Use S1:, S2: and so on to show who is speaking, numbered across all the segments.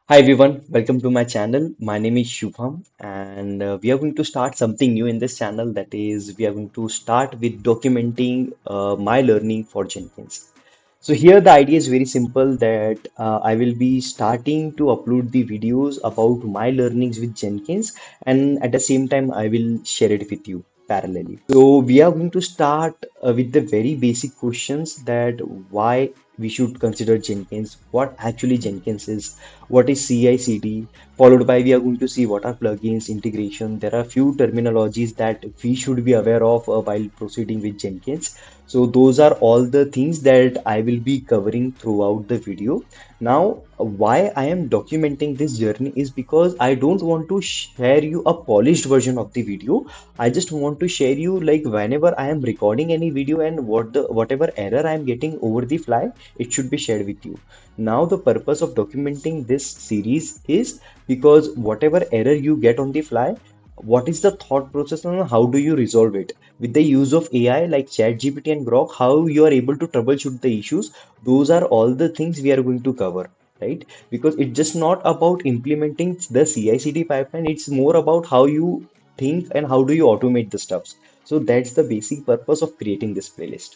S1: Hi everyone, welcome to my channel. My name is Shubham, and we are going to start something new in this channel. That is, we are going to start with documenting my learning for Jenkins. So here the idea is very simple that I will be starting to upload the videos about my learnings with Jenkins, and at the same time I will share it with you parallelly. So we are going to start with the very basic questions that why we should consider Jenkins, what actually Jenkins is, what is CI/CD, followed by we are going to see what are plugins, integration. There are few terminologies that we should be aware of while proceeding with Jenkins. So those are all the things that I will be covering throughout the video. Now, why I am documenting this journey is because I don't want to share you a polished version of the video. I just want to share you like whenever I am recording any video and whatever error I am getting over the fly, it should be shared with you. Now, the purpose of documenting this series is because whatever error you get on the fly, what is the thought process and how do you resolve it? With the use of AI like ChatGPT and Grok, how you are able to troubleshoot the issues, those are all the things we are going to cover, right? Because it's just not about implementing the CI/CD pipeline, it's more about how you think and how do you automate the stuffs. So that's the basic purpose of creating this playlist.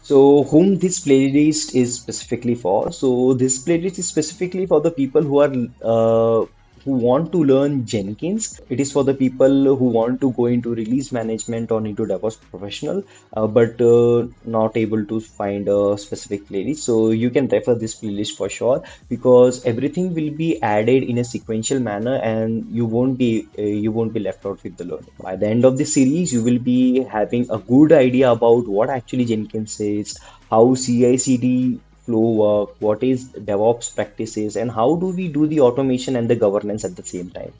S1: So, whom this playlist is specifically for? So, this playlist is specifically for the people who want to learn Jenkins. It is for the people who want to go into release management or into DevOps professional, but not able to find a specific playlist. So, you can refer this playlist for sure because everything will be added in a sequential manner, and you won't be left out with the learning. By the end of the series, you will be having a good idea about what actually Jenkins is, how CI/CD flow work, what is DevOps practices, and how do we do the automation and the governance at the same time.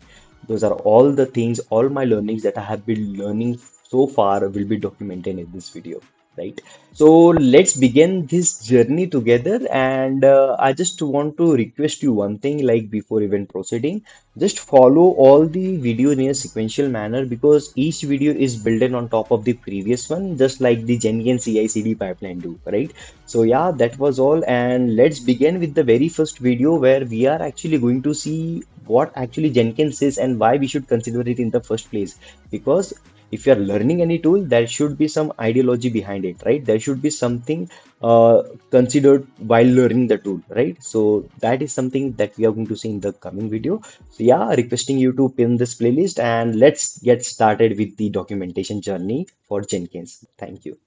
S1: Those are all the things, all my learnings that I have been learning so far will be documented in this video, right? So let's begin this journey together. And I just want to request you one thing, like before even proceeding, just follow all the video in a sequential manner because each video is built in on top of the previous one, just like the Jenkins CI/CD pipeline do, right? So yeah, that was all, and let's begin with the very first video where we are actually going to see what actually Jenkins is and why we should consider it in the first place. Because if you are learning any tool, there should be some ideology behind it, right? There should be something considered while learning the tool, right? So that is something that we are going to see in the coming video. So yeah, requesting you to pin this playlist and let's get started with the documentation journey for Jenkins. Thank you.